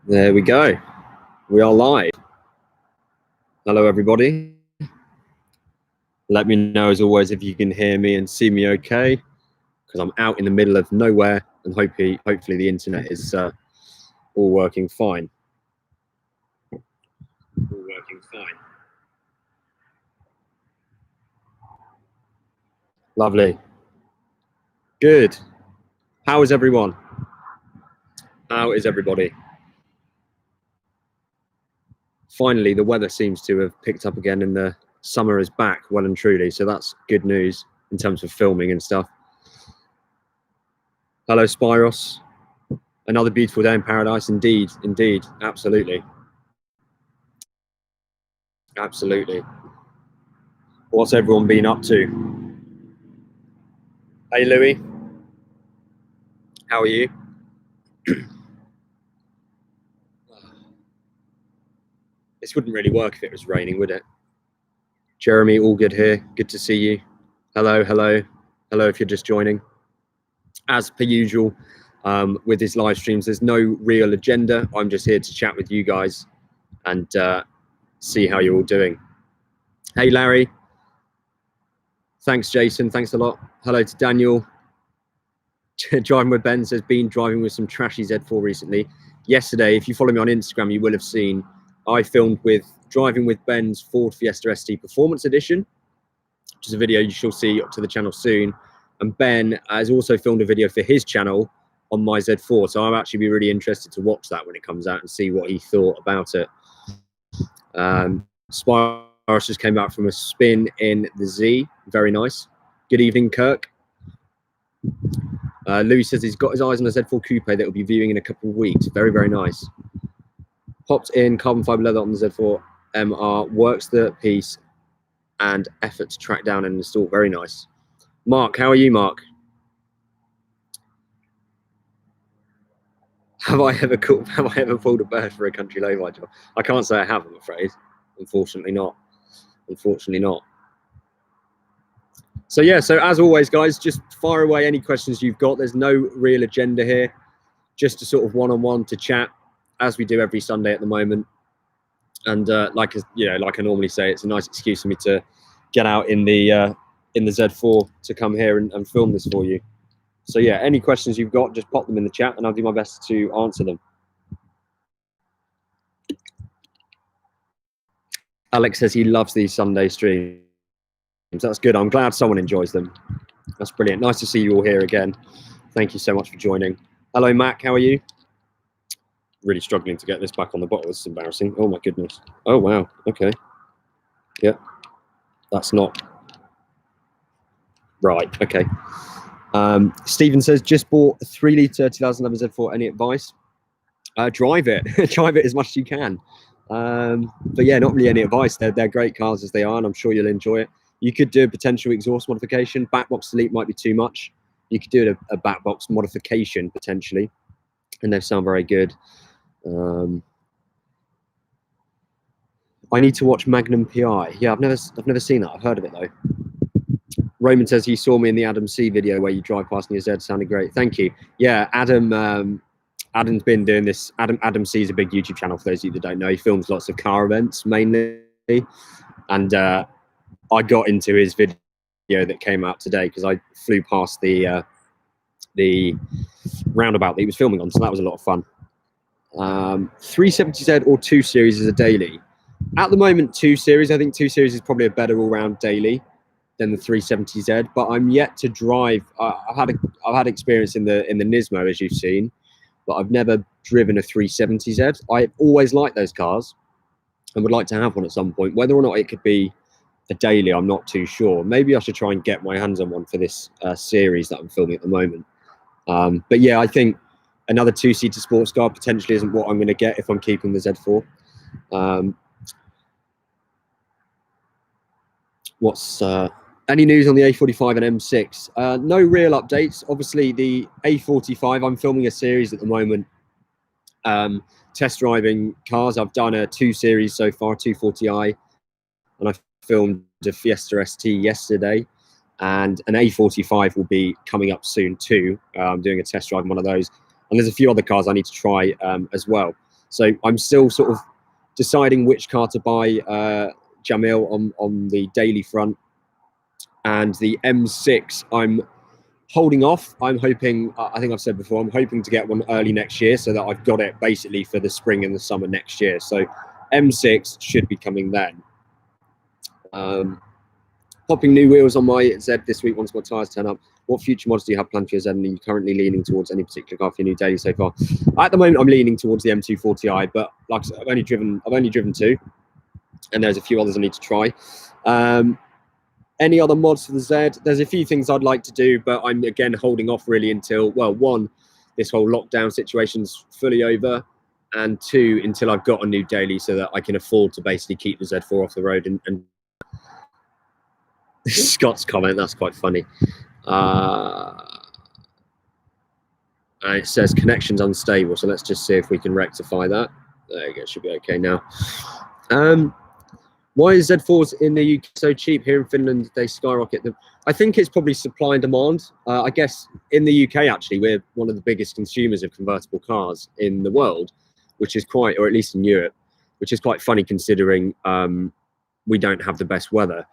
There we go. We are live. Hello, everybody. Let me know, as always, if you can hear me and see me okay, because I'm out in the middle of nowhere, and hopefully the internet is all working fine. Lovely. Good. How is everyone? How is everybody? Finally, the weather seems to have picked up again and the summer is back well and truly. So that's good news in terms of filming and stuff. Hello, Spyros. Another beautiful day in paradise. Indeed, indeed. Absolutely. Absolutely. What's everyone been up to? Hey, Louis. How are you? This wouldn't really work if it was raining, would it? Jeremy, all good here. Good to see you. Hello, hello. Hello if you're just joining. As per usual, with these live streams, there's no real agenda. I'm just here to chat with you guys and see how you're all doing. Hey, Larry. Thanks, Jason. Thanks a lot. Hello to Daniel. Driving with Ben says, been driving with some trashy Z4 recently. Yesterday, if you follow me on Instagram, you will have seen I filmed with driving with Ben's Ford Fiesta ST Performance Edition, which is a video you shall see up to the channel soon. And Ben has also filmed a video for his channel on my Z4. So I'll actually be really interested to watch that when it comes out and see what he thought about it. Spyros just came back from a spin in the Z. Very nice. Good evening, Kirk. Louis says he's got his eyes on a Z4 Coupe that will be viewing in a couple of weeks. Very, very nice. Popped in carbon fiber leather on the Z4 MR. Works the piece and effort to track down and install. Very nice. Mark, how are you, Mark? Have I ever pulled a bird for a country lay-by job? I can't say I have, I'm afraid. Unfortunately not. Unfortunately not. So yeah, so as always, guys, just fire away any questions you've got. There's no real agenda here, just a sort of one-on-one to chat, as we do every Sunday at the moment. And like I normally say, it's a nice excuse for me to get out in the Z4 to come here and film this for you. So yeah, any questions you've got, just pop them in the chat and I'll do my best to answer them. Alex says he loves these Sunday streams. That's good. I'm glad someone enjoys them. That's brilliant. Nice to see you all here again. Thank you so much for joining. Hello, Mac. How are you? Really struggling to get this back on the bottle. This is embarrassing. Oh my goodness. Oh wow. Okay. Yeah. That's not right. Okay. Stephen says just bought a 3-litre 2011 Z4. Any advice? Drive it. Drive it as much as you can. But yeah, not really any advice. They're great cars as they are, and I'm sure you'll enjoy it. You could do a potential exhaust modification. Backbox delete might be too much. You could do a backbox modification potentially, and they sound very good. I need to watch Magnum PI. Yeah, I've never seen that. I've heard of it though. Roman says he saw me in the Adam C video where you drive past in your Z. Sounded great. Thank you. Yeah, Adam's been doing this. Adam C is a big YouTube channel for those of you that don't know. He films lots of car events mainly, and I got into his video that came out today because I flew past the roundabout that he was filming on, so that was a lot of fun. 370Z or 2 Series is a daily. At the moment, 2 Series. I think 2 Series is probably a better all-round daily than the 370Z. But I'm yet to drive. I've had experience in the Nismo, as you've seen, but I've never driven a 370Z. I've always liked those cars and would like to have one at some point. Whether or not it could be a daily, I'm not too sure. Maybe I should try and get my hands on one for this series that I'm filming at the moment. But yeah, I think another 2-seater sports car potentially isn't what I'm going to get if I'm keeping the Z4. What's any news on the A45 and M6? No real updates. Obviously, the A45, I'm filming a series at the moment, test driving cars. I've done a 2 Series so far, 240i, and I filmed a Fiesta ST yesterday, and an A45 will be coming up soon too. I'm doing a test drive on one of those, and there's a few other cars I need to try as well. So I'm still sort of deciding which car to buy, Jamil, on the daily front. And the M6, I'm holding off. I'm hoping, I think I've said before, I'm hoping to get one early next year so that I've got it basically for the spring and the summer next year. So M6 should be coming then. Popping new wheels on my Z this week once my tyres turn up. What future models do you have planned for your Z, and are you currently leaning towards any particular car for your new daily so far? At the moment, I'm leaning towards the M240i, but like I said, I've only driven 2, and there's a few others I need to try. Any other mods for the Z? There's a few things I'd like to do, but I'm again holding off really until, well, one, this whole lockdown situation's fully over, and 2, until I've got a new daily so that I can afford to basically keep the Z4 off the road. And Scott's comment, that's quite funny. And it says connection's unstable, so let's just see if we can rectify that. There you go, should be okay now. Why is Z4s in the UK so cheap? Here in Finland, they skyrocket them. I think it's probably supply and demand. I guess in the UK, actually, we're one of the biggest consumers of convertible cars in the world, which is quite, or at least in Europe, which is quite funny considering we don't have the best weather.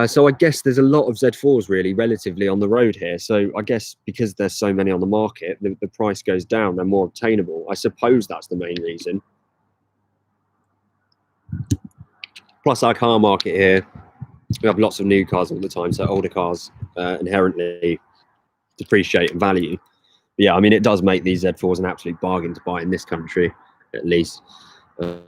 So I guess there's a lot of Z4s really relatively on the road here. So I guess because there's so many on the market, the price goes down, they're more obtainable. I suppose that's the main reason. Plus our car market here, we have lots of new cars all the time. So older cars inherently depreciate in value. But yeah, I mean, it does make these Z4s an absolute bargain to buy in this country, at least. 5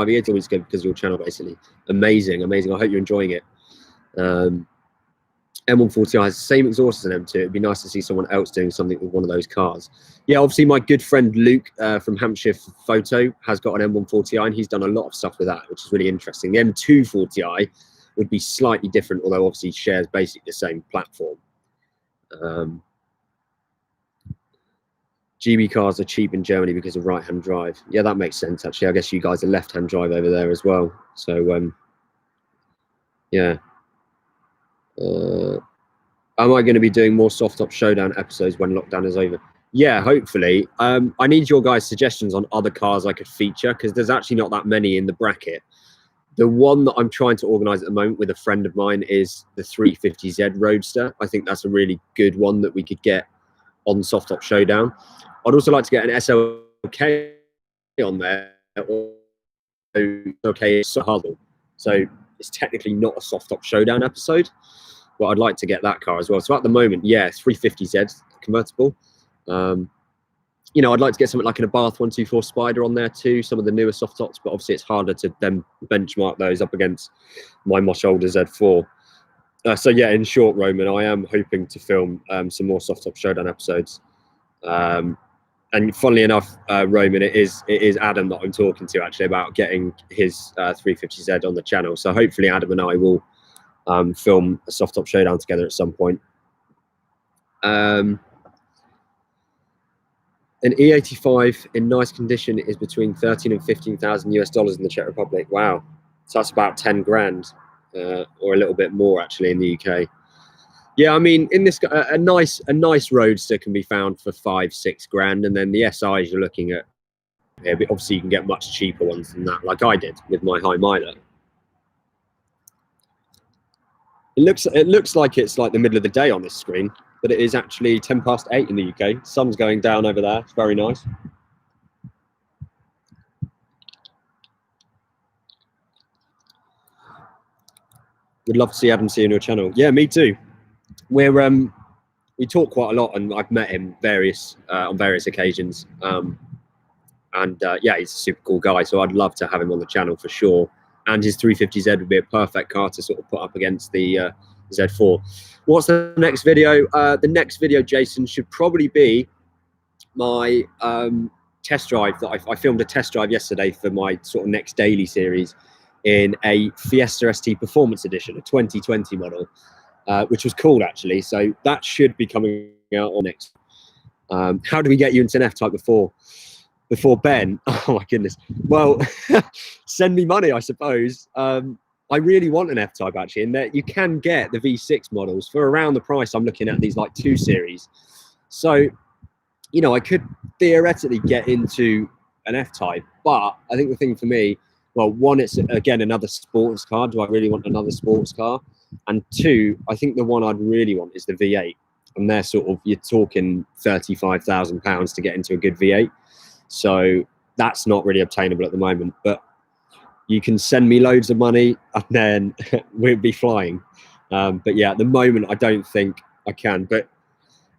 years always good because of your channel, basically. Amazing. I hope you're enjoying it. M140i has the same exhaust as an M2. It'd be nice to see someone else doing something with one of those cars. Yeah, obviously my good friend Luke from Hampshire Photo has got an M140i, and he's done a lot of stuff with that, which is really interesting. The M240i would be slightly different, although obviously shares basically the same platform. GB cars are cheap in Germany because of right-hand drive. Yeah, that makes sense, actually. I guess you guys are left-hand drive over there as well. So, yeah. Am I going to be doing more Soft Top Showdown episodes when lockdown is over? Yeah, hopefully. I need your guys' suggestions on other cars I could feature, because there's actually not that many in the bracket. The one that I'm trying to organise at the moment with a friend of mine is the 350Z Roadster. I think that's a really good one that we could get on Soft Top Showdown. I'd also like to get an SLK on there, or okay, so it's technically not a Soft Top Showdown episode, but I'd like to get that car as well. So at the moment, yeah, 350Z convertible. You know, I'd like to get something like an Abarth 124 Spider on there too, some of the newer soft tops, but obviously it's harder to then benchmark those up against my much older Z4. So yeah, in short, Roman, I am hoping to film some more Soft Top Showdown episodes. And funnily enough, Roman, it is Adam that I'm talking to actually about getting his 350Z on the channel. So hopefully Adam and I will film a Soft Top Showdown together at some point. An E85 in nice condition is between 13 and 15,000 US dollars in the Czech Republic. Wow, so that's about 10 grand, or a little bit more actually in the UK. Yeah, I mean, in this a nice Roadster can be found for 5-6 grand, and then the SIs you're looking at here, but obviously you can get much cheaper ones than that, like I did with my high miler. It looks like it's like the middle of the day on this screen, but it is actually 8:10 in the UK. Sun's going down over there. It's very nice. Would love to see Adam see on your channel. Yeah, me too. We talk quite a lot, and I've met him on various occasions. Yeah, he's a super cool guy. So I'd love to have him on the channel for sure. And his 350Z would be a perfect car to sort of put up against the Z4. What's the next video? The next video, Jason, should probably be my test drive. That I filmed a test drive yesterday for my sort of next daily series in a Fiesta ST Performance Edition, a 2020 model, which was cool actually. So that should be coming out on next. How do we get you into an F-Type before Ben? Oh my goodness. Well, send me money, I suppose. I really want an F-Type actually, in that you can get the V6 models for around the price I'm looking at these like 2 series. So you know, I could theoretically get into an F-Type, but I think the thing for me, well, one, it's again another sports car. Do I really want another sports car? And two, I think the one I'd really want is the V8, and they're sort of, you're talking £35,000 to get into a good V8. So that's not really obtainable at the moment, but you can send me loads of money and then we'll be flying. But yeah, at the moment, I don't think I can. But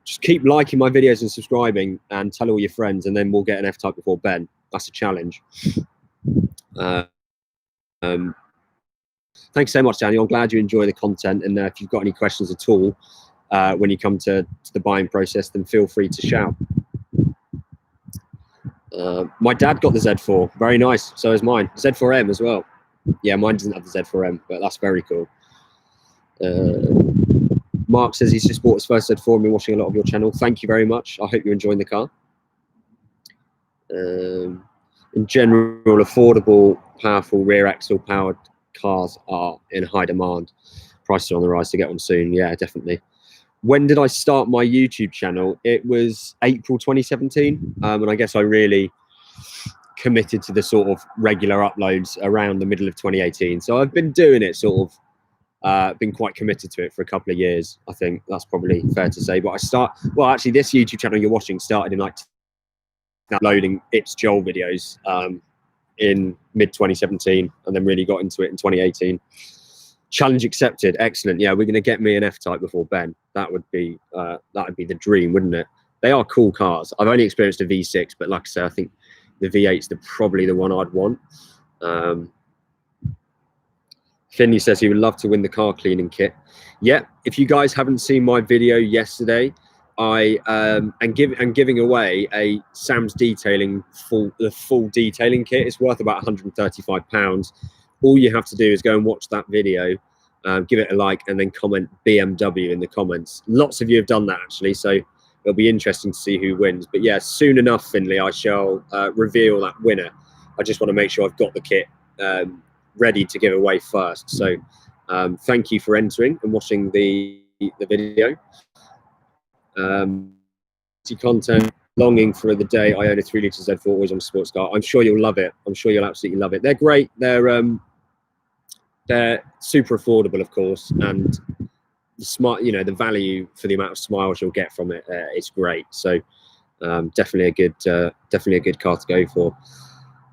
just keep liking my videos and subscribing and tell all your friends, and then we'll get an F-Type before Ben. That's a challenge. Thanks so much, Daniel. I'm glad you enjoy the content. And if you've got any questions at all when you come to the buying process, then feel free to shout. My dad got the Z4. Very nice. So is mine. Z4M as well. Yeah, mine doesn't have the Z4M, but that's very cool. Mark says he's just bought his first Z4 and been watching a lot of your channel. Thank you very much. I hope you're enjoying the car. In general, affordable, powerful rear axle powered cars are in high demand. Prices are on the rise, to get one soon. Yeah, definitely. When did I start my YouTube channel? It was April 2017. And I guess I really committed to the sort of regular uploads around the middle of 2018. So I've been doing it sort of, been quite committed to it for a couple of years. I think that's probably fair to say. But well, actually this YouTube channel you're watching started in like uploading It's Joel videos in mid 2017, and then really got into it in 2018. Challenge accepted. Excellent. Yeah, we're going to get me an F-Type before Ben. That would be the dream, wouldn't it? They are cool cars. I've only experienced a V6, but like I say, I think the V8's probably the one I'd want. Finley says he would love to win the car cleaning kit. Yeah, if you guys haven't seen my video yesterday, I am giving away a Sam's Detailing the full detailing kit. It's worth about £135. All you have to do is go and watch that video, give it a like, and then comment BMW in the comments. Lots of you have done that actually, so it'll be interesting to see who wins. But yeah, soon enough, Finley, I shall reveal that winner. I just want to make sure I've got the kit ready to give away first. So thank you for entering and watching the video. Content, longing for the day I own a 3-litre Z4 always on a sports car. I'm sure you'll love it. I'm sure you'll absolutely love it. They're great. They're super affordable, of course, and the smart, you know, the value for the amount of smiles you'll get from it, it's great. So definitely a good car to go for.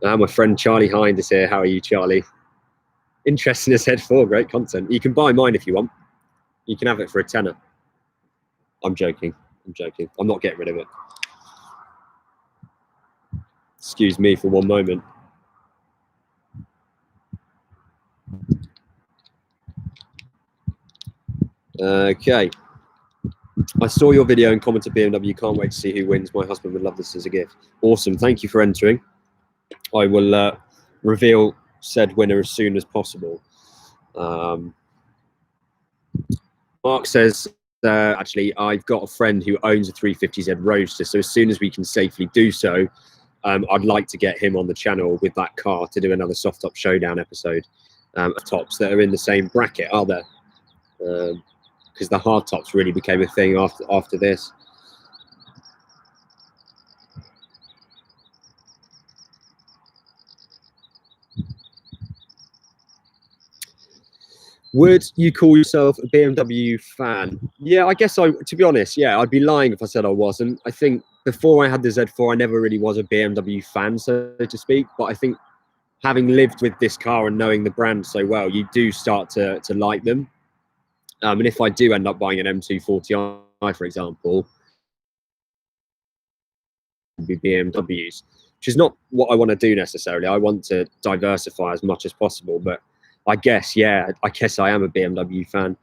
My friend Charlie Hind is here. How are you, Charlie? Interesting as Z4, great content. You can buy mine if you want. You can have it for a tenner. I'm joking. I'm joking. I'm not getting rid of it. Excuse me for one moment. Okay. I saw your video and commented BMW. Can't wait to see who wins. My husband would love this as a gift. Awesome. Thank you for entering. I will reveal said winner as soon as possible. Mark says, actually, I've got a friend who owns a 350Z Roadster, so as soon as we can safely do so, I'd like to get him on the channel with that car to do another soft top showdown episode of tops that are in the same bracket, are there? Because the hard tops really became a thing after this. Would you call yourself a BMW fan? Yeah, I guess to be honest, yeah, I'd be lying if I said I wasn't. I think before I had the Z4, I never really was a BMW fan, so to speak. But I think having lived with this car and knowing the brand so well, you do start to like them. And if I do end up buying an M240i, for example, it'd be BMWs, which is not what I want to do necessarily. I want to diversify as much as possible, but I guess, yeah, I guess I am a BMW fan.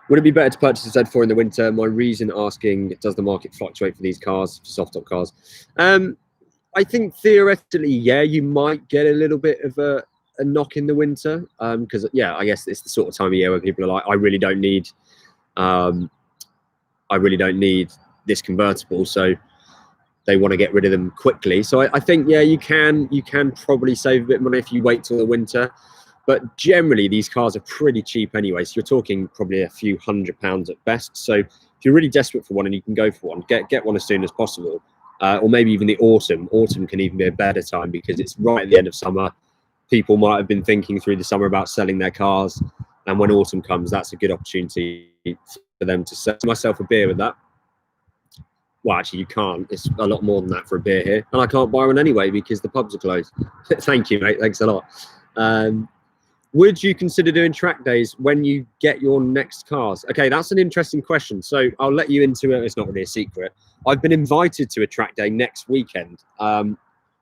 Would it be better to purchase a Z4 in the winter? My reason asking, does the market fluctuate for these cars, for soft top cars? I think theoretically, yeah, you might get a little bit of a knock in the winter, because yeah, I guess it's the sort of time of year where people are like, I really don't need this convertible, so they want to get rid of them quickly. So I think, yeah, you can probably save a bit of money if you wait till the winter. But generally, these cars are pretty cheap anyway. So you're talking probably a few £100s at best. So if you're really desperate for one and you can go for one, get one as soon as possible. Or maybe even the autumn. Autumn can even be a better time because it's right at the end of summer. People might have been thinking through the summer about selling their cars, and when autumn comes, that's a good opportunity for them to sell. Myself a beer with that. Well, actually, you can't. It's a lot more than that for a beer here, and I can't buy one anyway because the pubs are closed. Thank you, mate. Thanks a lot. Would you consider doing track days when you get your next cars? Okay, that's an interesting question. So I'll let you into it. It's not really a secret. I've been invited to a track day next weekend,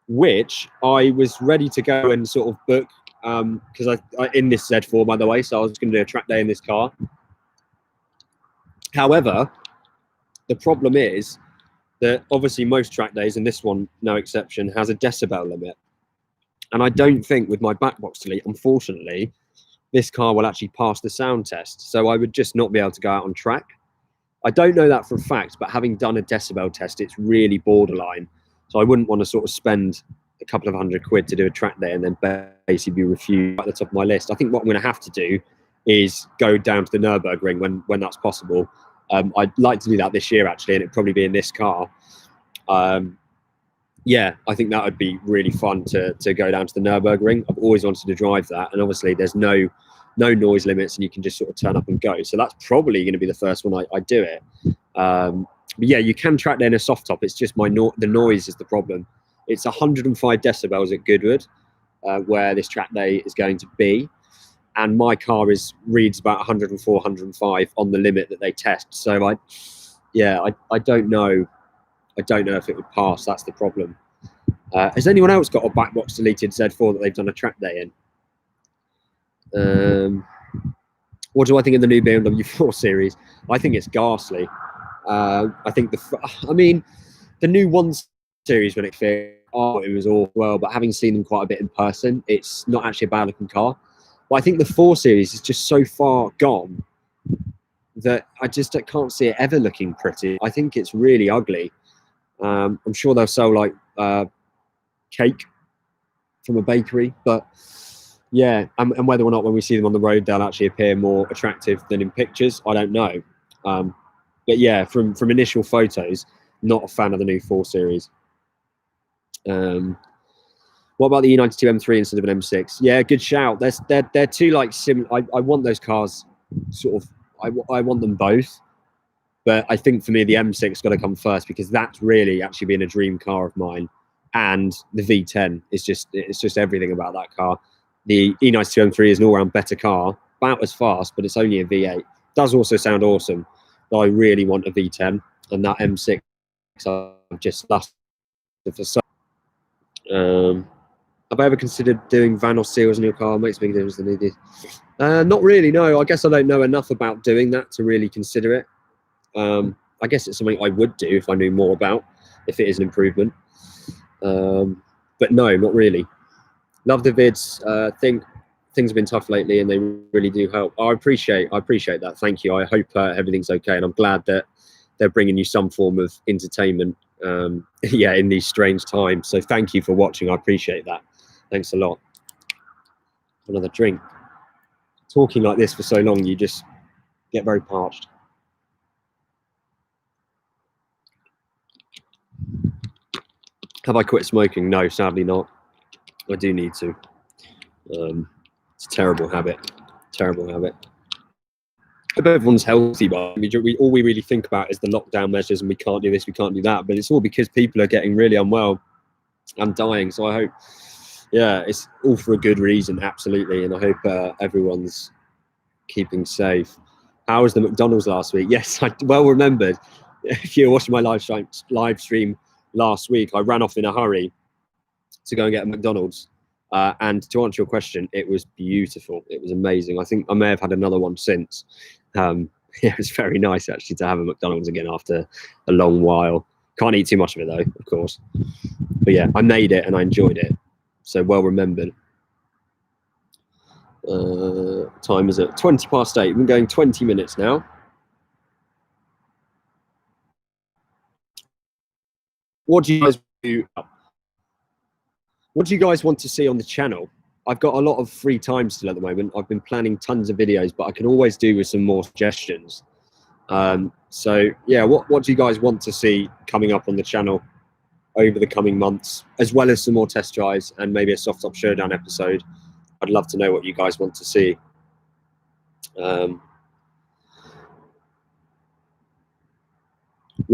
which I was ready to go and sort of book because I in this Z4, by the way, so I was going to do a track day in this car. However, the problem is that obviously most track days, and this one no exception, has a decibel limit. And I don't think with my back box delete, unfortunately, this car will actually pass the sound test. So I would just not be able to go out on track. I don't know that for a fact, but having done a decibel test, it's really borderline. So I wouldn't want to sort of spend a couple of £100 to do a track day and then basically be refused at the top of my list. I think what I'm going to have to do is go down to the Nürburgring when that's possible. I'd like to do that this year, actually, and it'd probably be in this car. Yeah, I think that would be really fun to go down to the Nürburgring. I've always wanted to drive that, and obviously there's no noise limits, and you can just sort of turn up and go. So that's probably going to be the first one I do it. But yeah, you can track there in a soft top. It's just the noise is the problem. It's 105 decibels at Goodwood, where this track day is going to be, and my car reads about 104, 105 on the limit that they test. So I don't know. I don't know if it would pass. That's the problem. Has anyone else got a back box deleted Z4 that they've done a track day in? What do I think of the new BMW 4 Series? I think it's ghastly. I think the new 1 Series when it fit, it was all well, but having seen them quite a bit in person, it's not actually a bad looking car. But I think the 4 Series is just so far gone that I can't see it ever looking pretty. I think it's really ugly. I'm sure they'll sell like cake from a bakery, but yeah, and whether or not when we see them on the road they'll actually appear more attractive than in pictures, I don't know. But yeah, from initial photos, not a fan of the new 4 Series. What about the E92 M3 instead of an M6? Yeah, good shout. They're two like similar. I want those cars sort of. I want them both. But I think for me, the M6 got to come first because that's really actually been a dream car of mine. And the V10 is just everything about that car. The E92 M3 is an all-round better car, about as fast, but it's only a V8. Does also sound awesome, but I really want a V10. And that M6, I've just lusted for so. Have I ever considered doing van or seals in your car? Makes a big difference than it is. Not really, no. I guess I don't know enough about doing that to really consider it. I guess it's something I would do if I knew more about, if it is an improvement. But no, not really. Love the vids. Think things have been tough lately and they really do help. I appreciate that. Thank you. I hope everything's okay, and I'm glad that they're bringing you some form of entertainment yeah, in these strange times. So thank you for watching. I appreciate that. Thanks a lot. Another drink. Talking like this for so long, you just get very parched. Have I quit smoking? No, sadly not. I do need to. It's a terrible habit. Terrible habit. I hope everyone's healthy, but all we really think about is the lockdown measures and we can't do this, we can't do that. But it's all because people are getting really unwell and dying. So I hope, yeah, it's all for a good reason, absolutely. And I hope everyone's keeping safe. How was the McDonald's last week? Yes, I well remembered. If you were watching my live stream last week, I ran off in a hurry to go and get a McDonald's. And to answer your question, it was beautiful. It was amazing. I think I may have had another one since. Yeah, it was very nice actually to have a McDonald's again after a long while. Can't eat too much of it though, of course. But yeah, I made it and I enjoyed it. So well remembered. Time is at 20 past 8. We've been going 20 minutes now. What do you guys do? What do you guys want to see on the channel? I've got a lot of free time still at the moment. I've been planning tons of videos, but I can always do with some more suggestions. So yeah, what do you guys want to see coming up on the channel over the coming months, as well as some more test drives and maybe a soft top showdown episode? I'd love to know what you guys want to see. Would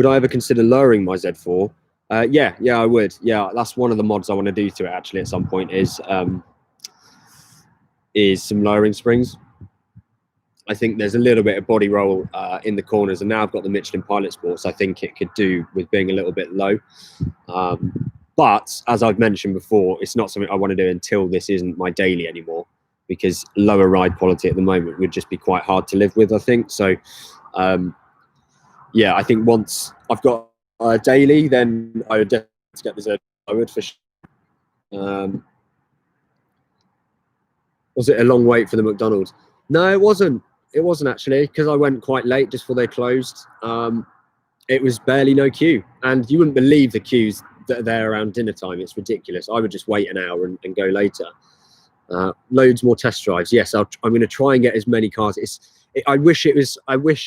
I ever consider lowering my Z4? Yeah, I would. Yeah, that's one of the mods I want to do to it actually at some point is some lowering springs. I think there's a little bit of body roll in the corners, and now I've got the Michelin Pilot Sports. I think it could do with being a little bit low. But as I've mentioned before, it's not something I want to do until this isn't my daily anymore, because lower ride quality at the moment would just be quite hard to live with, I think. So, yeah, I think once I've got a daily, then I would definitely get this lowered for sure. Was it a long wait for the McDonald's? No, it wasn't. It wasn't actually, because I went quite late just before they closed. It was barely no queue, and you wouldn't believe the queues that are there around dinner time. It's ridiculous. I would just wait an hour and go later. Loads more test drives. Yes, I'm going to try and get as many cars. I wish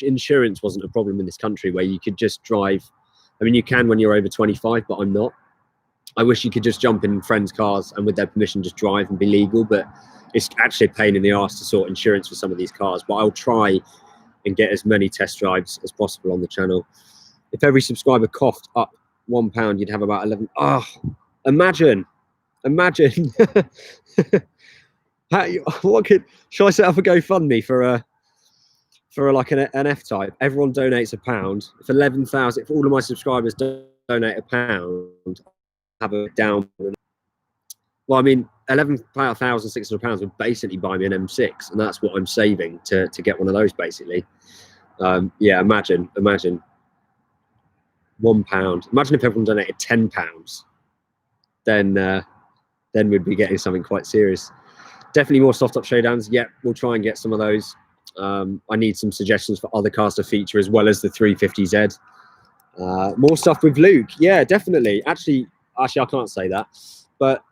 insurance wasn't a problem in this country, where you could just drive. I mean, you can when you're over 25, but I'm not. I wish you could just jump in friends' cars and with their permission just drive and be legal, but it's actually a pain in the arse to sort insurance for some of these cars. But I'll try and get as many test drives as possible on the channel. If every subscriber coughed up £1, you'd have about 11. Oh, imagine. Should I set up a GoFundMe for like an F-Type? Everyone donates £1. If 11,000, if all of my subscribers donate £1, have a down. Well, I mean, £11,600 would basically buy me an M6, and that's what I'm saving to get one of those, basically. Yeah, imagine £1. Imagine if everyone donated £10, then we'd be getting something quite serious. Definitely more soft top showdowns. Yeah, we'll try and get some of those. I need some suggestions for other cars to feature as well as the 350Z. More stuff with Luke. Yeah, definitely. Actually, I can't say that, but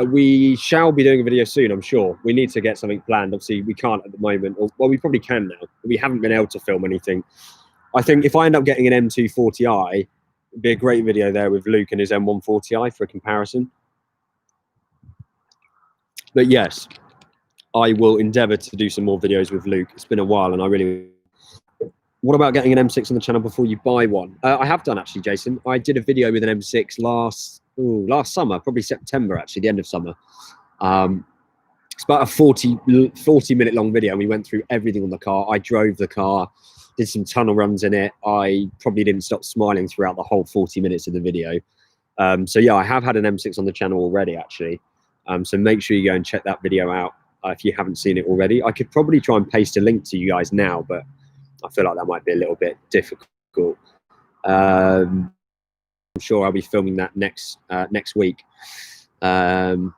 we shall be doing a video soon, I'm sure. We need to get something planned. Obviously, we can't at the moment. Well, we probably can now. But we haven't been able to film anything. I think if I end up getting an M240i, it'd be a great video there with Luke and his M140i for a comparison. But yes, I will endeavour to do some more videos with Luke. It's been a while, and I really... What about getting an M6 on the channel before you buy one? I have done, actually, Jason. I did a video with an M6 last summer, probably September, actually, the end of summer. It's about a 40-minute long video. We went through everything on the car. I drove the car, did some tunnel runs in it. I probably didn't stop smiling throughout the whole 40 minutes of the video. So yeah, I have had an M6 on the channel already, actually. So make sure you go and check that video out if you haven't seen it already. I could probably try and paste a link to you guys now, but I feel like that might be a little bit difficult. I'm sure I'll be filming that next week. Lockdown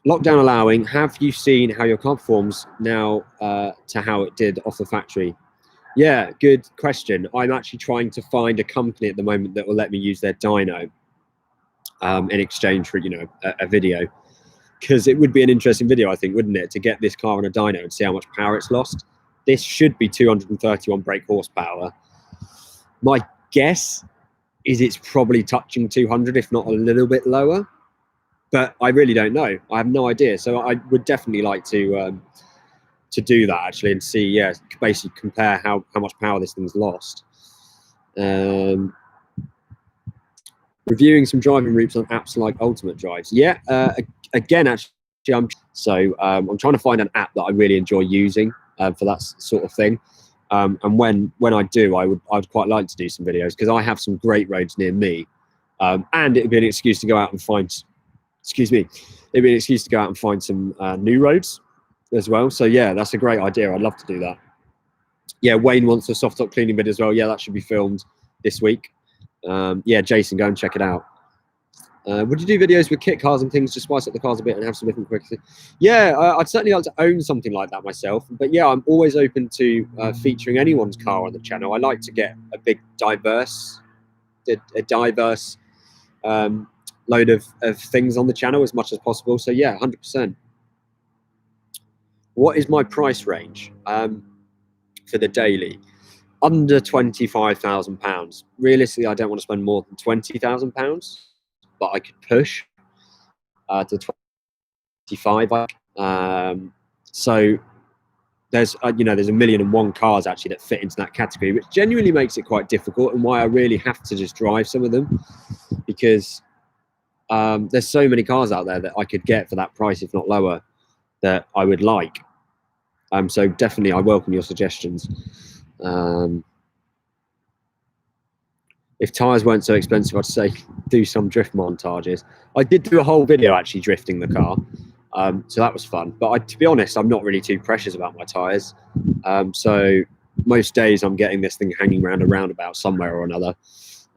allowing, have you seen how your car performs now to how it did off the factory? Yeah, good question. I'm actually trying to find a company at the moment that will let me use their dyno in exchange for, a video. Because it would be an interesting video, I think, wouldn't it, to get this car on a dyno and see how much power it's lost. This should be 231 brake horsepower. My guess is it's probably touching 200, if not a little bit lower. But I really don't know. I have no idea. So I would definitely like to do that, actually, and see, yeah, basically compare how much power this thing's lost. Reviewing some driving routes on apps like Ultimate Drives. Yeah, again, actually, I'm trying to find an app that I really enjoy using for that sort of thing. And when I do, I'd quite like to do some videos, because I have some great roads near me, and it'd be an excuse to go out and find. Excuse me, it'd be an excuse to go out and find some new roads as well. So yeah, that's a great idea. I'd love to do that. Yeah, Wayne wants a soft top cleaning video as well. Yeah, that should be filmed this week. Yeah, Jason, go and check it out. Would you do videos with kit cars and things to spice up the cars a bit and have some different quick things? Yeah, I'd certainly like to own something like that myself. But yeah, I'm always open to featuring anyone's car on the channel. I like to get a big diverse load of things on the channel as much as possible. So yeah, 100%. What is my price range for the daily? Under £25,000. Realistically, I don't want to spend more than £20,000, but I could push to 25. So there's there's 1,000,001 cars actually that fit into that category, which genuinely makes it quite difficult, and why I really have to just drive some of them, because there's so many cars out there that I could get for that price, if not lower, that I would like. So definitely, I welcome your suggestions. If tyres weren't so expensive, I'd say do some drift montages. I did do a whole video actually drifting the car, so that was fun. But to be honest, I'm not really too precious about my tyres. So most days I'm getting this thing hanging around a roundabout somewhere or another.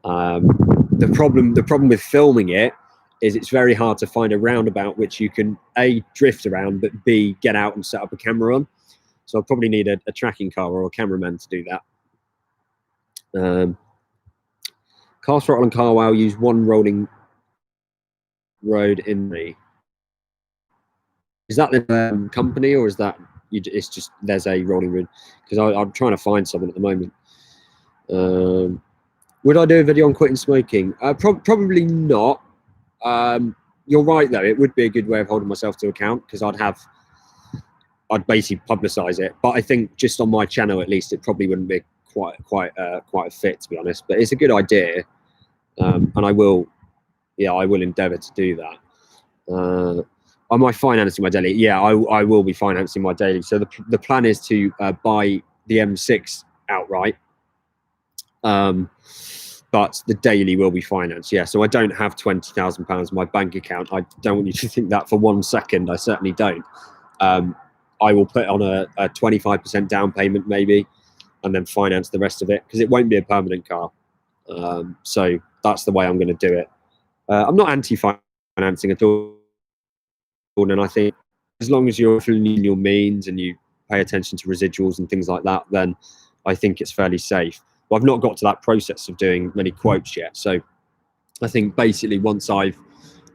The problem with filming it is it's very hard to find a roundabout which you can A, drift around, but B, get out and set up a camera on. So I'll probably need a tracking car or a cameraman to do that. Car Throttle and Car Wow use one rolling road in me. Is that the company, or is that it's just there's a rolling road? Because I'm trying to find someone at the moment. Would I do a video on quitting smoking? Probably not. You're right though. It would be a good way of holding myself to account, because I'd basically publicise it. But I think just on my channel at least, it probably wouldn't be quite a fit, to be honest. But it's a good idea, and I will endeavour to do that. Am I financing my daily? Yeah, I will be financing my daily. So the plan is to buy the M6 outright, but the daily will be financed. Yeah, so I don't have £20,000 in my bank account. I don't want you to think that for 1 second. I certainly don't. I will put on a 25% down payment maybe, and then finance the rest of it, because it won't be a permanent car. So that's the way I'm going to do it. I'm not anti-financing at all, and I think as long as you're within your means and you pay attention to residuals and things like that, then I think it's fairly safe. But I've not got to that process of doing many quotes yet. So I think basically once I've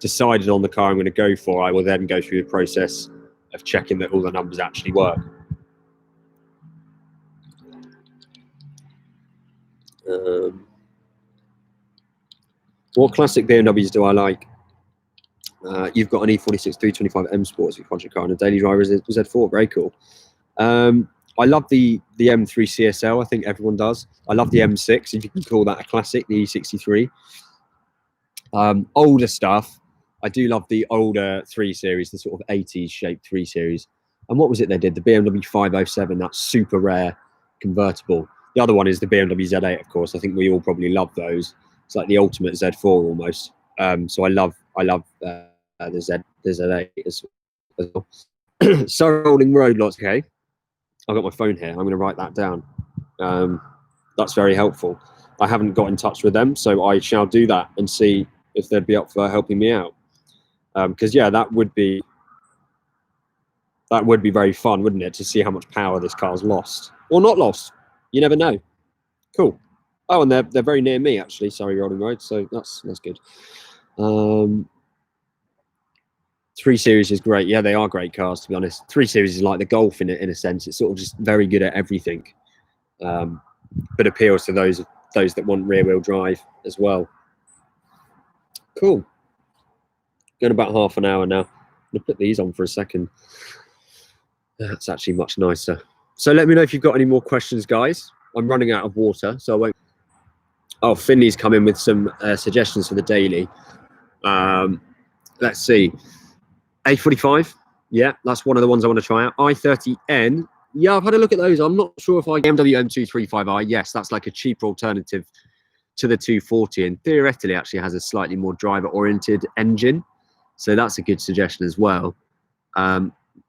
decided on the car I'm going to go for, I will then go through the process of checking that all the numbers actually work. What classic BMWs do I like? You've got an E46 325 M Sports project car and a daily driver Z4. Very cool. I love the M3 CSL. I think everyone does. I love the M6, if you can call that a classic, the E63. Older stuff, I do love the older 3 Series, the sort of 80s shaped 3 Series. And what was it they did? The BMW 507, that super rare convertible. The other one is the BMW Z8, of course. I think we all probably love those. It's like the ultimate Z4 almost. So I love the Z8 as well. So rolling road lots. Okay, I've got my phone here. I'm going to write that down. That's very helpful. I haven't got in touch with them, so I shall do that and see if they'd be up for helping me out. Because yeah, that would be very fun, wouldn't it, to see how much power this car's lost or not lost. You never know. Cool. Oh, and they're very near me actually. Sorry, rolling road. So that's good. 3 Series is great. Yeah, they are great cars, to be honest. 3 Series is like the Golf in a sense. It's sort of just very good at everything, but appeals to those that want rear-wheel drive as well. Cool. Going about half an hour now. I'm going to put these on for a second. That's actually much nicer. So let me know if you've got any more questions, guys. I'm running out of water, so I won't. Oh, Finley's come in with some suggestions for the daily. Let's see. A45, yeah, that's one of the ones I want to try out. i30N, yeah, I've had a look at those. I'm not sure if BMW M235i, yes, that's like a cheaper alternative to the 240, and theoretically actually has a slightly more driver-oriented engine, so that's a good suggestion as well.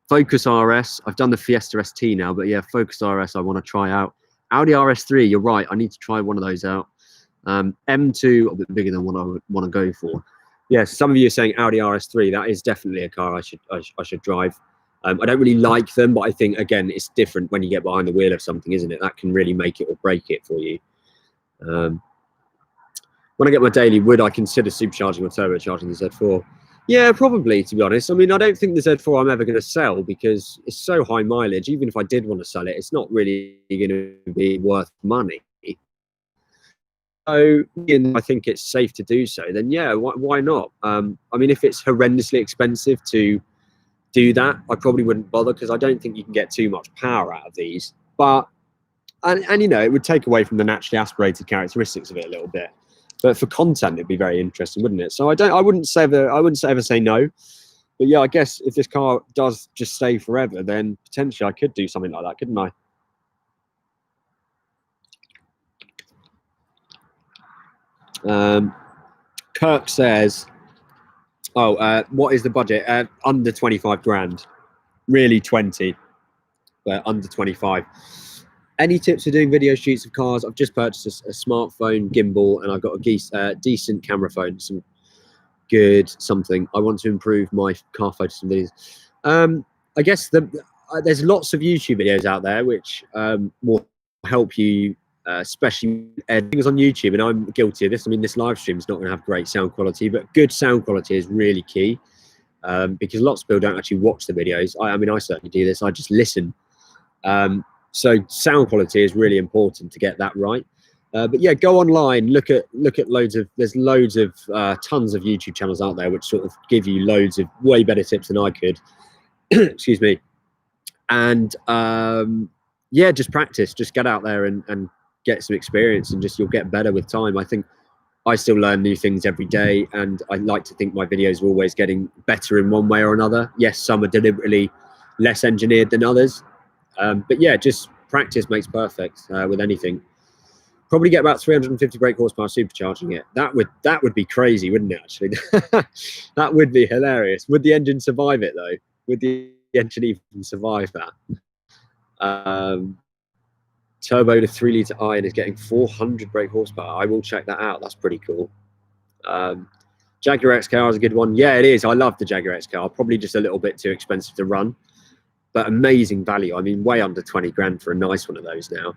Focus RS, I've done the Fiesta ST now, but yeah, Focus RS I want to try out. Audi Rs3, you're right, I need to try one of those out. M2, a bit bigger than what I would want to go for. Yes, some of you are saying Audi Rs3. That is definitely a car I should drive. I don't really like them, but I think again it's different when you get behind the wheel of something, isn't it? That can really make it or break it for you. When I get my daily, would I consider supercharging or turbocharging the Z4? Yeah, probably, to be honest. I mean, I don't think the Z4 I'm ever going to sell because it's so high mileage. Even if I did want to sell it, it's not really going to be worth money. So, and I think it's safe to do so. Then, yeah, why not? I mean, if it's horrendously expensive to do that, I probably wouldn't bother because I don't think you can get too much power out of these. But and you know, it would take away from the naturally aspirated characteristics of it a little bit. But for content, it'd be very interesting, wouldn't it? So I wouldn't ever say no. But yeah, I guess if this car does just stay forever, then potentially I could do something like that, couldn't I? Kirk says, "Oh, what is the budget? Under 25 grand, really 20, but under 25." Any tips for doing video shoots of cars? I've just purchased a smartphone gimbal, and I've got a decent camera phone, some good something. I want to improve my car photos and videos. I guess there's lots of YouTube videos out there which will help you, especially things on YouTube, and I'm guilty of this. I mean, this live stream is not going to have great sound quality, but good sound quality is really key, because lots of people don't actually watch the videos. I mean, I certainly do this. I just listen. So sound quality is really important to get that right. But yeah, go online, look at there's loads of tons of YouTube channels out there which sort of give you loads of way better tips than I could. Excuse me. And yeah, just practice, just get out there and get some experience, and just you'll get better with time. I think I still learn new things every day, and I like to think my videos are always getting better in one way or another. Yes, some are deliberately less engineered than others. But yeah, just practice makes perfect with anything. Probably get about 350 brake horsepower supercharging it. That would be crazy, wouldn't it? Actually, that would be hilarious. Would the engine survive it though? Would the engine even survive that? Turbo to 3-litre iron is getting 400 brake horsepower. I will check that out. That's pretty cool. Jaguar XKR is a good one. Yeah, it is. I love the Jaguar XKR. Probably just a little bit too expensive to run, but amazing value. I mean, way under 20 grand for a nice one of those now.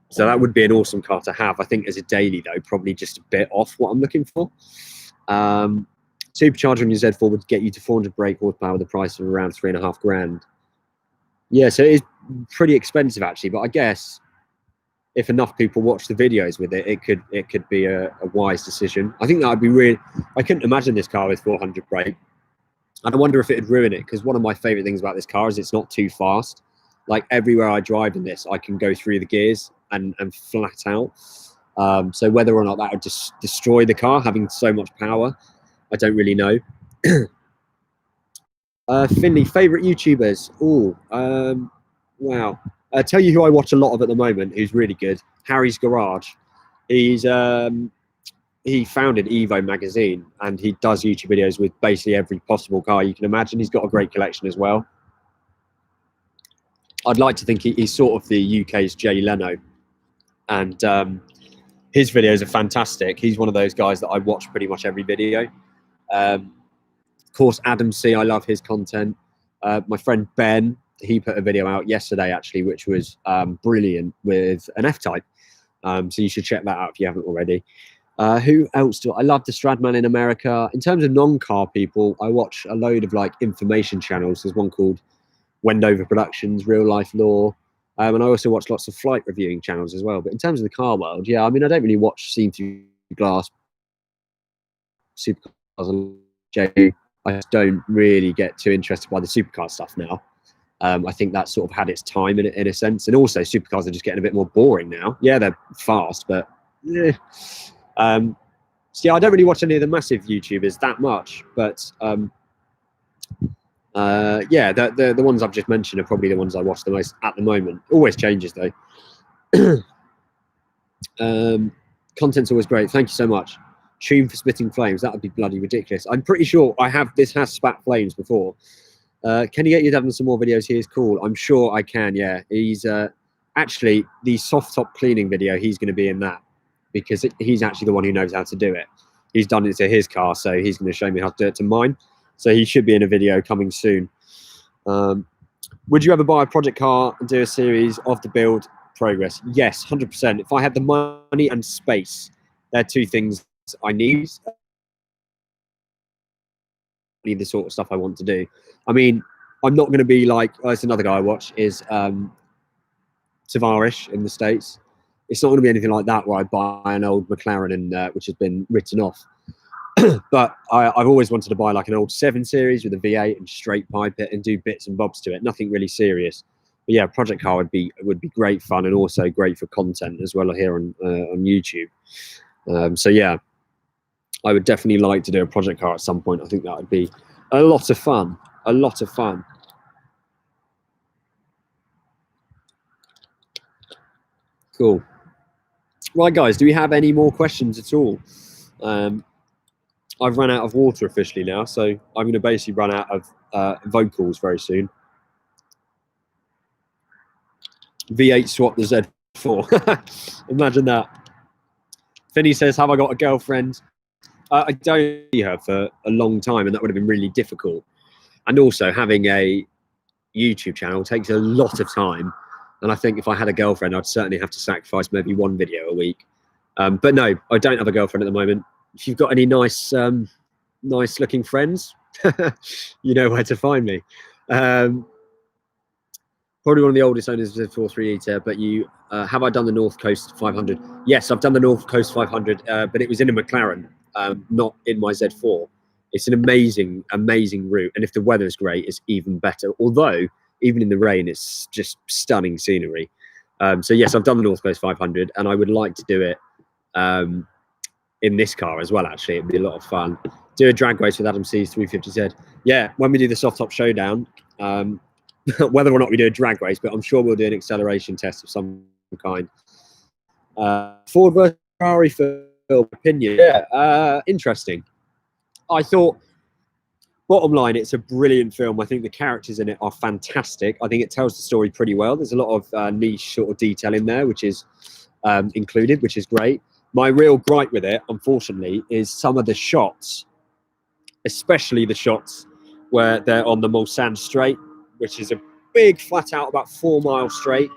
So that would be an awesome car to have. I think as a daily though, probably just a bit off what I'm looking for. Supercharger on your Z4 would get you to 400 brake horsepower with a price of around 3.5 grand. Yeah, so it is pretty expensive actually, but I guess if enough people watch the videos with it, it could be a wise decision. I think that would be really. I couldn't imagine this car with 400 brake. And I wonder if it'd ruin it, because one of my favorite things about this car is it's not too fast. Like everywhere I drive in this, I can go through the gears and flat out. So whether or not that would just destroy the car having so much power, I don't really know. Finley, favorite YouTubers? Wow. Tell you who I watch a lot of at the moment, who's really good. Harry's Garage. He's he founded Evo magazine, and he does YouTube videos with basically every possible car you can imagine. He's got a great collection as well. I'd like to think he's sort of the UK's Jay Leno, and his videos are fantastic. He's one of those guys that I watch pretty much every video. Of course, Adam C, I love his content. My friend Ben, he put a video out yesterday actually, which was brilliant with an F-Type. So you should check that out if you haven't already. Who else do I love? The Stradman in America. In terms of non-car people, I watch a load of like information channels. There's one called Wendover Productions, Real Life Law, and I also watch lots of flight reviewing channels as well. But in terms of the car world, yeah, I mean, I don't really watch Seen Through Glass, Supercars, and J. I just don't really get too interested by the supercar stuff now. I think that sort of had its time in a sense, and also supercars are just getting a bit more boring now. Yeah, they're fast, but yeah. So yeah, I don't really watch any of the massive YouTubers that much, but yeah, the ones I've just mentioned are probably the ones I watch the most at the moment. Always changes though. Content's always great. Thank you so much. Tune for spitting flames. That would be bloody ridiculous. I'm pretty sure this has spat flames before. Can you get your dad on some more videos? He is cool. I'm sure I can. Yeah, he's actually the soft top cleaning video. He's going to be in that, because he's actually the one who knows how to do it. He's done it to his car, so he's going to show me how to do it to mine. So he should be in a video coming soon. Would you ever buy a project car and do a series of the build progress? Yes, 100%. If I had the money and space, they're two things I need. the sort of stuff I want to do. I mean, I'm not going to be like, there's another guy I watch is Tavares in the States. It's not going to be anything like that where I buy an old McLaren and which has been written off. But I've always wanted to buy like an old 7 Series with a V8 and straight pipe it and do bits and bobs to it. Nothing really serious. But yeah, project car would be great fun and also great for content as well here on YouTube. So yeah, I would definitely like to do a project car at some point. I think that would be a lot of fun. A lot of fun. Cool. Right, guys, do we have any more questions at all? I've run out of water officially now, so I'm going to basically run out of vocals very soon. V8 swap the Z4. Imagine that. Finney says, have I got a girlfriend? I don't see her for a long time, and that would have been really difficult. And also, having a YouTube channel takes a lot of time. And I think if I had a girlfriend, I'd certainly have to sacrifice maybe 1 video a week. But no, I don't have a girlfriend at the moment. If you've got any nice looking friends, you know where to find me. Probably one of the oldest owners of Z4 3-litre, but you have I done the North Coast 500? Yes, I've done the North Coast 500, but it was in a McLaren, not in my Z4. It's an amazing, amazing route, and if the weather is great, it's even better. Although, even in the rain, it's just stunning scenery. So yes, I've done the North Coast 500, and I would like to do it in this car as well. Actually, it'd be a lot of fun. Do a drag race with Adam C's 350Z. Yeah, when we do the soft top showdown, whether or not we do a drag race, but I'm sure we'll do an acceleration test of some kind. Ford versus Ferrari for opinion. Yeah, interesting. I thought, bottom line, it's a brilliant film. I think the characters in it are fantastic. I think it tells the story pretty well. There's a lot of niche sort of detail in there, which is included, which is great. My real gripe with it, unfortunately, is some of the shots, especially the shots where they're on the Mulsanne Straight, which is a big flat out about 4 miles straight,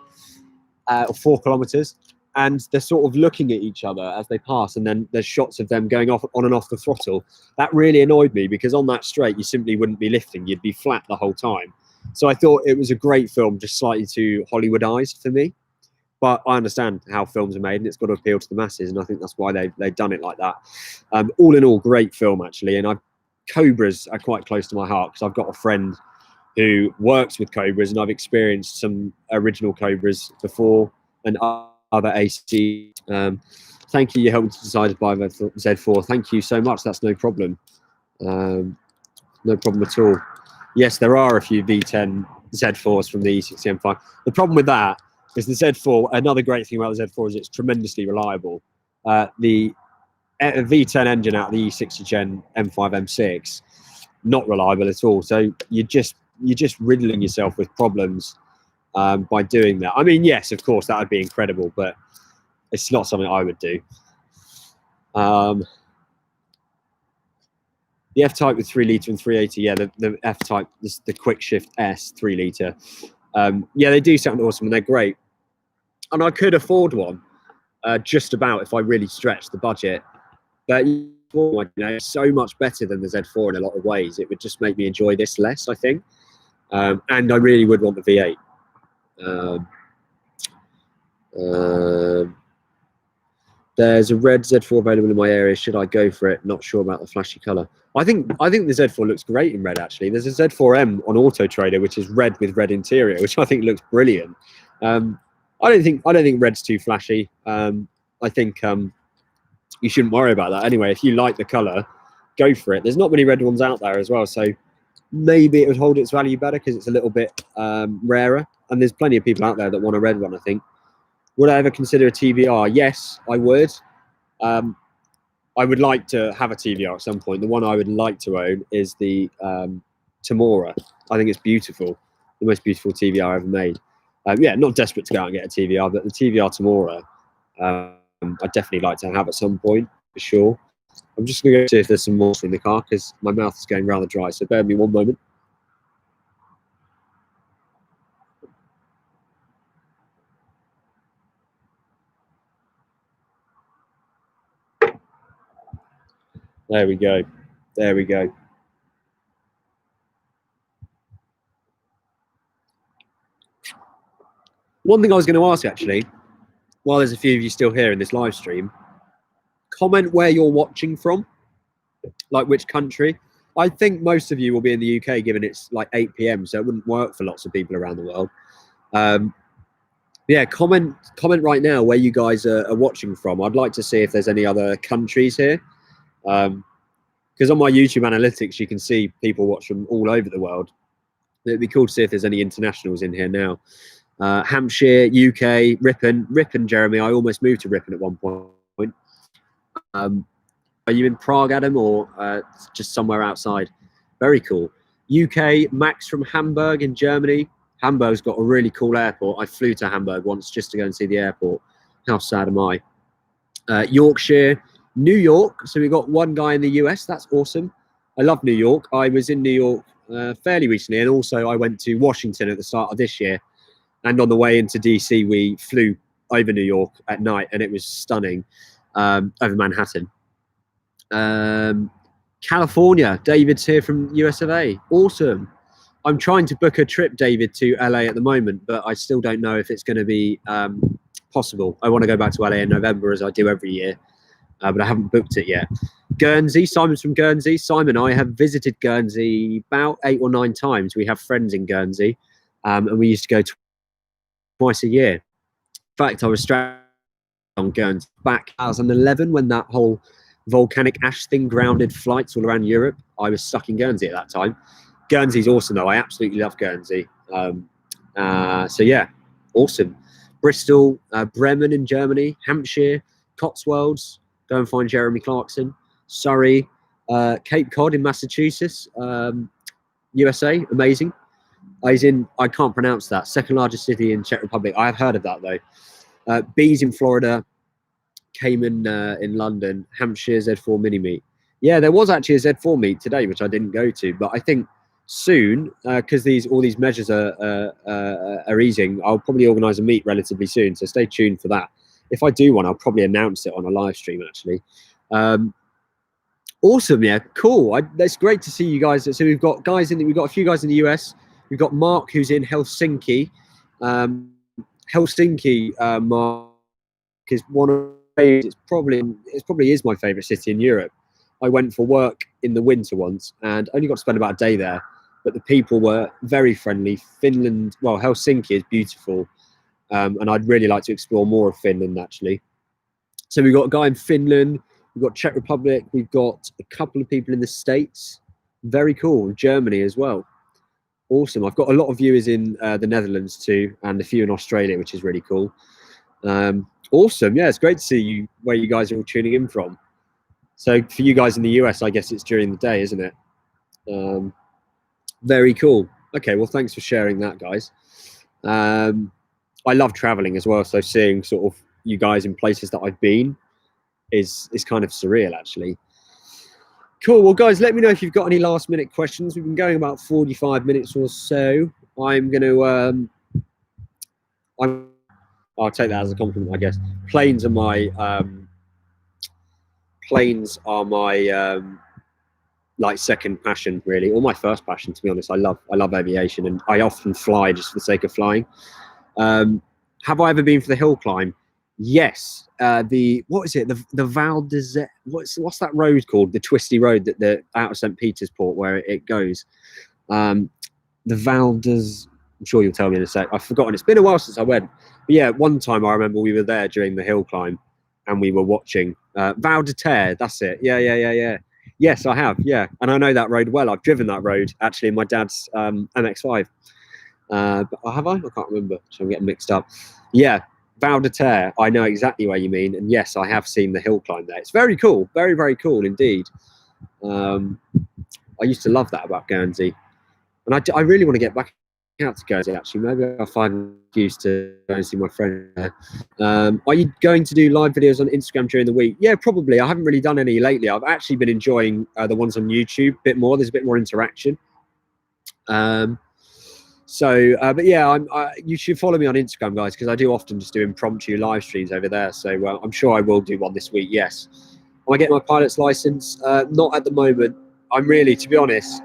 or 4 kilometers. And they're sort of looking at each other as they pass, and then there's shots of them going off on and off the throttle. That really annoyed me because on that straight you simply wouldn't be lifting, you'd be flat the whole time. So I thought it was a great film, just slightly too Hollywoodized for me. But I understand how films are made, and it's got to appeal to the masses, and I think that's why they've done it like that. All in all, great film actually, and Cobras are quite close to my heart because I've got a friend who works with Cobras, and I've experienced some original Cobras before and other AC. Thank you. You helped me to decide to buy the Z4. Thank you so much. That's no problem. No problem at all. Yes, there are a few V10 Z4s from the E60 M5. The problem with that is the Z4. Another great thing about the Z4 is it's tremendously reliable. The V10 engine out of the E60 Gen M5 M6, not reliable at all. So you're just riddling yourself with problems by doing that. I mean, yes, of course, that would be incredible, but it's not something I would do. The F-Type with 3-litre and 380, yeah, the F-Type, the Quick Shift S 3-litre. Yeah, they do sound awesome and they're great. And I could afford one, just about, if I really stretched the budget. But you know, it's so much better than the Z4 in a lot of ways. It would just make me enjoy this less, I think. And I really would want the V8. There's a red Z4 available in my area. Should I go for it? Not sure about the flashy color. I think the Z4 looks great in red. Actually, there's a Z4M on Auto Trader which is red with red interior, which I think looks brilliant. I don't think red's too flashy. I think you shouldn't worry about that. Anyway, if you like the color, go for it. There's not many red ones out there as well, so maybe it would hold its value better because it's a little bit rarer. And there's plenty of people out there that want a red one, I think. Would I ever consider a TVR? Yes, I would. I would like to have a TVR at some point. The one I would like to own is the Tamora. I think it's beautiful. The most beautiful TVR ever made. Yeah, not desperate to go out and get a TVR, but the TVR Tamora, I'd definitely like to have at some point, for sure. I'm just going to go see if there's some more in the car because my mouth is going rather dry, so bear with me one moment. There we go. There we go. One thing I was going to ask, actually, while there's a few of you still here in this live stream, comment where you're watching from, like which country. I think most of you will be in the UK, given it's like 8 p.m, so it wouldn't work for lots of people around the world. Yeah, comment right now where you guys are watching from. I'd like to see if there's any other countries here, because on my YouTube analytics you can see people watch from all over the world. It'd be cool to see if there's any internationals in here now. Hampshire, UK, Ripon, Jeremy. I almost moved to Ripon at one point. Are you in Prague, Adam, or just somewhere outside? Very cool. UK, Max from Hamburg in Germany. Hamburg's got a really cool airport. I flew to Hamburg once just to go and see the airport. How sad am I? Yorkshire, New York. So we've got one guy in the US. That's awesome. I love New York. I was in New York fairly recently, and also I went to Washington at the start of this year. And on the way into DC, we flew over New York at night, and it was stunning, over Manhattan. California, David's here from US of A. Awesome. I'm trying to book a trip, David, to LA at the moment, but I still don't know if it's going to be possible. I want to go back to LA in November, as I do every year, but I haven't booked it yet. Guernsey, Simon's from Guernsey. Simon and I have visited Guernsey about 8 or 9 times. We have friends in Guernsey, and we used to go twice a year. In fact, I was stranded on Guernsey back 2011 when that whole volcanic ash thing grounded flights all around Europe. I was stuck in Guernsey at that time. Guernsey's awesome though. I absolutely love Guernsey. So yeah, awesome. Bristol, Bremen in Germany, Hampshire, Cotswolds. Go and find Jeremy Clarkson. Surrey, Cape Cod in Massachusetts, USA. Amazing. I can't pronounce that. Second largest city in Czech Republic. I have heard of that though. Bees in Florida, Cayman in London, Hampshire Z4 mini meet. Yeah, there was actually a Z4 meet today, which I didn't go to, but I think soon, because all these measures are easing, I'll probably organise a meet relatively soon. So stay tuned for that. If I do one, I'll probably announce it on a live stream actually. Awesome, yeah, cool. It's great to see you guys. So we've got a few guys in the US. We've got Mark who's in Helsinki. Mark is one of it probably is my favorite city in Europe. I went for work in the winter once and only got to spend about a day there, but the people were very friendly. Helsinki is beautiful, and I'd really like to explore more of Finland actually. So we've got a guy in Finland, we've got Czech Republic, we've got a couple of people in the States. Very cool. Germany as well. Awesome. I've got a lot of viewers in the Netherlands too, and a few in Australia, which is really cool. Awesome. Yeah, it's great to see you where you guys are all tuning in from. So for you guys in the US, I guess it's during the day, isn't it? Very cool. Okay, well, thanks for sharing that, guys. I love traveling as well, so seeing sort of you guys in places that I've been is kind of surreal, actually. Cool. Well, guys, let me know if you've got any last-minute questions. We've been going about 45 minutes or so. I'm going to... I'll take that as a compliment, I guess. Planes are my like second passion, really, or my first passion, to be honest. I love aviation, and I often fly just for the sake of flying. Have I ever been for the hill climb? Yes. What is it? The Val d'Isère. What's that road called? The twisty road that out of St. Petersport where it goes. The Val d'Isère. I'm sure you'll tell me in a sec. I've forgotten. It's been a while since I went. But yeah, one time I remember we were there during the hill climb, and we were watching Val d'Isère. That's it. Yeah. Yes, I have. Yeah, and I know that road well. I've driven that road actually in my dad's MX-5. But have I? I can't remember. So I'm getting mixed up. Yeah, Val d'Isère. I know exactly where you mean, and yes, I have seen the hill climb there. It's very cool. Very, very cool indeed. I used to love that about Guernsey, and I really want to get back out to Guernsey actually. Maybe I'll find an excuse to go and see my friend there. Are you going to do live videos on Instagram during the week? Yeah, probably. I haven't really done any lately. I've actually been enjoying the ones on YouTube a bit more. There's a bit more interaction. But yeah, you should follow me on Instagram, guys, because I do often just do impromptu live streams over there. So I'm sure I will do one this week. Yes. Am I getting my pilot's license? Not at the moment. I'm really, to be honest,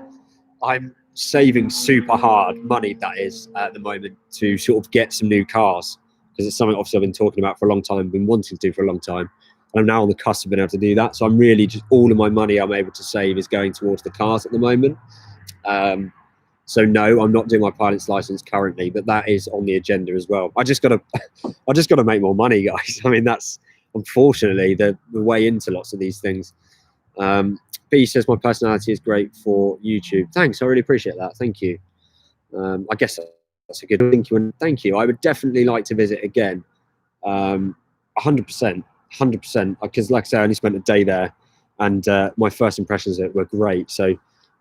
I'm saving super hard money, that is, at the moment, to sort of get some new cars, because it's something obviously I've been talking about for a long time, been wanting to do for a long time. And I'm now on the cusp of being able to do that. So I'm really just, all of my money I'm able to save is going towards the cars at the moment. So no, I'm not doing my pilot's license currently, but that is on the agenda as well. I just gotta make more money, guys. I mean, that's unfortunately the way into lots of these things. B says my personality is great for YouTube. Thanks, I really appreciate that. Thank you. I guess that's a good thank you. And thank you. I would definitely like to visit again. 100%, because like I say, I only spent a day there, and my first impressions of it were great. So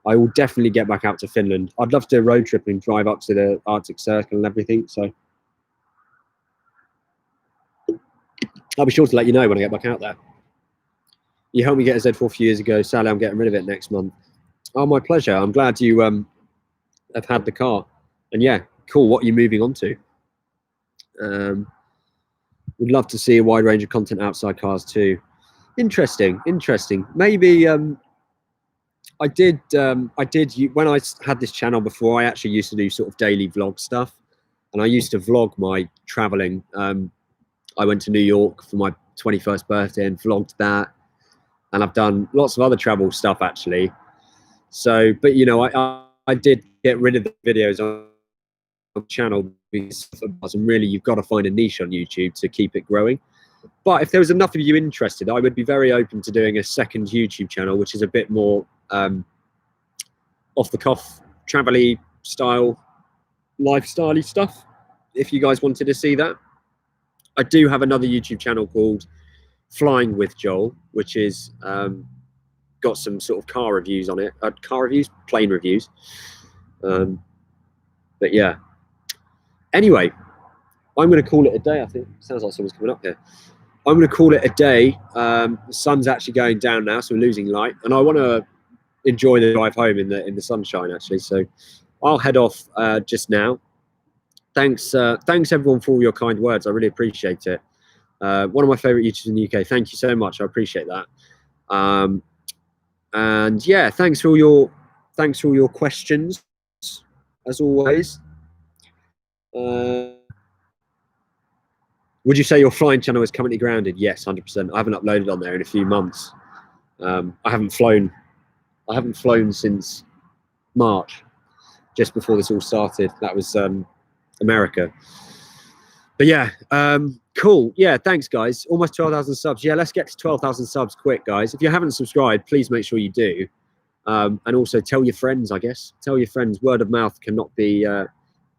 I will definitely get back out to Finland. I'd love to do a road trip and drive up to the Arctic Circle and everything. So I'll be sure to let you know when I get back out there. You helped me get a Z4 a few years ago. Sadly, I'm getting rid of it next month. Oh, my pleasure. I'm glad you have had the car. And yeah, cool. What are you moving on to? Would love to see a wide range of content outside cars too. Interesting. Maybe I did when I had this channel before. I actually used to do sort of daily vlog stuff, and I used to vlog my traveling. I went to New York for my 21st birthday and vlogged that, and I've done lots of other travel stuff actually. So, but you know, I did get rid of the videos on the channel because really you've got to find a niche on YouTube to keep it growing. But if there was enough of you interested, I would be very open to doing a second YouTube channel, which is a bit more off the cuff, travel-y style, lifestyle-y stuff. If you guys wanted to see that, I do have another YouTube channel called Flying with Joel, which is got some sort of car reviews on it, plane reviews. But yeah. Anyway, I'm going to call it a day. I think sounds like someone's coming up here. I'm going to call it a day. The sun's actually going down now, so we're losing light, and I want to enjoy the drive home in the sunshine actually. So I'll head off just now. Thanks everyone for all your kind words. I really appreciate it. One of my favorite YouTubers in the UK. Thank you so much. I appreciate that. And yeah, thanks for all your questions as always. Would you say your flying channel is currently grounded? Yes, 100%. I haven't uploaded on there in a few months. I haven't flown since March, just before this all started. That was America. But yeah, cool. Yeah, thanks guys. Almost 12,000 subs. Yeah, let's get to 12,000 subs quick, guys. If you haven't subscribed, please make sure you do. And also tell your friends, I guess. Tell your friends. Word of mouth cannot be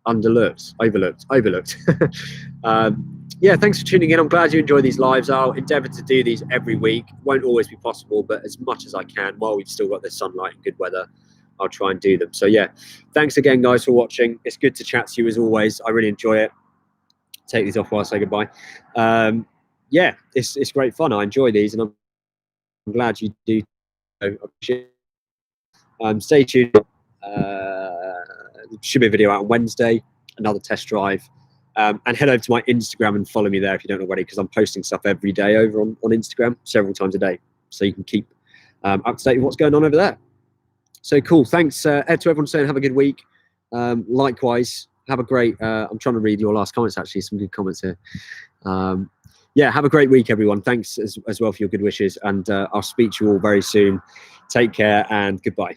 overlooked. Yeah, thanks for tuning in. I'm glad you enjoy these lives. I'll endeavour to do these every week. Won't always be possible, but as much as I can, while we've still got the sunlight and good weather, I'll try and do them. So yeah, thanks again, guys, for watching. It's good to chat to you as always. I really enjoy it. Take these off while I say goodbye. Yeah, it's great fun. I enjoy these, and I'm glad you do. Stay tuned. There should be a video out on Wednesday, another test drive. And head over to my Instagram and follow me there if you don't already, because I'm posting stuff every day over on Instagram, several times a day, so you can keep up to date with what's going on over there. So cool. Thanks to everyone saying have a good week. Likewise, have a great I'm trying to read your last comments, actually, some good comments here. Yeah, have a great week, everyone. Thanks as well for your good wishes, and I'll speak to you all very soon. Take care and goodbye.